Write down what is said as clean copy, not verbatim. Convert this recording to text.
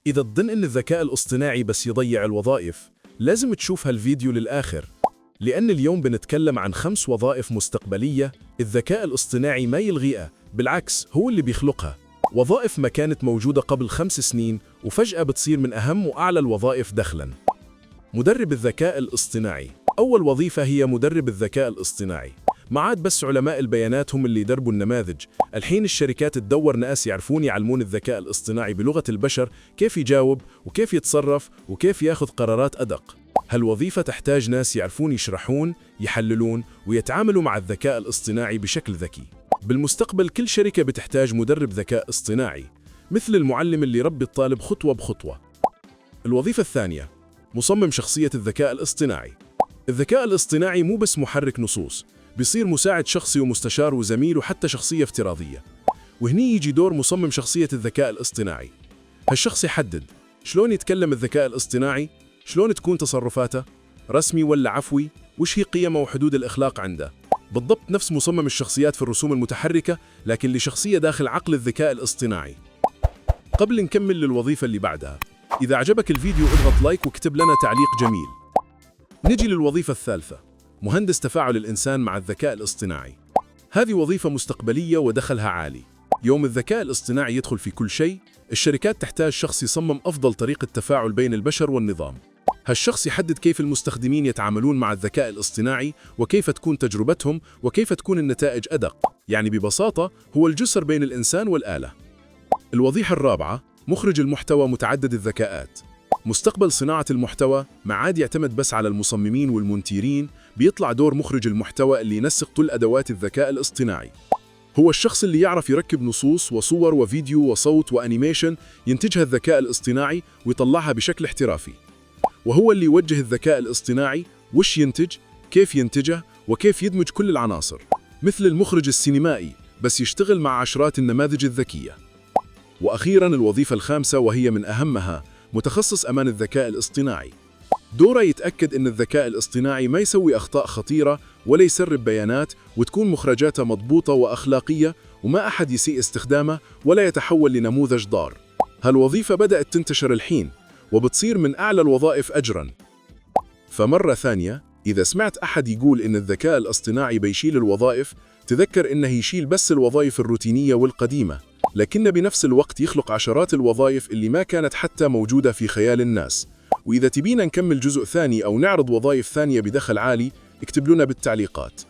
إذا تظن إن الذكاء الاصطناعي بس يضيع الوظائف، لازم تشوف هالفيديو للآخر، لأن اليوم بنتكلم عن 5 وظائف مستقبلية الذكاء الاصطناعي ما يلغيها، بالعكس هو اللي بيخلقها. وظائف ما كانت موجودة قبل 5 سنين وفجأة بتصير من أهم وأعلى الوظائف دخلاً. مدرب الذكاء الاصطناعي. أول وظيفة هي مدرب الذكاء الاصطناعي. ما عاد بس علماء البيانات هم اللي يدربوا النماذج، الحين الشركات تدور ناس يعرفون يعلمون الذكاء الاصطناعي بلغة البشر كيف يجاوب وكيف يتصرف وكيف ياخذ قرارات أدق. هالوظيفة تحتاج ناس يعرفون يشرحون، يحللون ويتعاملوا مع الذكاء الاصطناعي بشكل ذكي. بالمستقبل كل شركة بتحتاج مدرب ذكاء اصطناعي، مثل المعلم اللي يربي الطالب خطوة بخطوة. الوظيفة الثانية، مصمم شخصية الذكاء الاصطناعي. الذكاء الاصطناعي مو بس محرك نصوص، بيصير مساعد شخصي ومستشار وزميل وحتى شخصية افتراضية. وهني يجي دور مصمم شخصية الذكاء الاصطناعي. هالشخص يحدد شلون يتكلم الذكاء الاصطناعي، شلون تكون تصرفاته، رسمي ولا عفوي، وش هي قيمه وحدود الإخلاق عنده. بالضبط نفس مصمم الشخصيات في الرسوم المتحركة، لكن لشخصية داخل عقل الذكاء الاصطناعي. قبل نكمل للوظيفة اللي بعدها، إذا عجبك الفيديو اضغط لايك واكتب لنا تعليق جميل. نجي للوظيفة الثالثة، مهندس تفاعل الإنسان مع الذكاء الاصطناعي. هذه وظيفة مستقبلية ودخلها عالي. يوم الذكاء الاصطناعي يدخل في كل شيء، الشركات تحتاج شخص يصمم أفضل طريقة تفاعل بين البشر والنظام. هالشخص يحدد كيف المستخدمين يتعاملون مع الذكاء الاصطناعي وكيف تكون تجربتهم وكيف تكون النتائج أدق. يعني ببساطة هو الجسر بين الإنسان والآلة. الوظيفة الرابعة، مخرج المحتوى متعدد الذكاءات. مستقبل صناعة المحتوى ما عاد يعتمد بس على المصممين والمونتيرين، بيطلع دور مخرج المحتوى اللي ينسق كل أدوات الذكاء الاصطناعي. هو الشخص اللي يعرف يركب نصوص وصور وفيديو وصوت وأنيميشن ينتجها الذكاء الاصطناعي ويطلعها بشكل احترافي. وهو اللي يوجه الذكاء الاصطناعي وش ينتج، كيف ينتجه، وكيف يدمج كل العناصر. مثل المخرج السينمائي بس يشتغل مع عشرات النماذج الذكية. وأخيراً الوظيفة الخامسة وهي من أهمها، متخصص أمان الذكاء الاصطناعي. دوره يتأكد أن الذكاء الاصطناعي ما يسوي أخطاء خطيرة ولا يسرب بيانات، وتكون مخرجاته مضبوطة وأخلاقية وما أحد يسيء استخدامه ولا يتحول لنموذج ضار. هالوظيفة بدأت تنتشر الحين وبتصير من أعلى الوظائف أجراً. فمرة ثانية، إذا سمعت أحد يقول إن الذكاء الاصطناعي بيشيل الوظائف، تذكر إنه يشيل بس الوظائف الروتينية والقديمة، لكن بنفس الوقت يخلق عشرات الوظائف اللي ما كانت حتى موجودة في خيال الناس. وإذا تبينا نكمل جزء ثاني أو نعرض وظائف ثانية بدخل عالي، اكتب لنا بالتعليقات.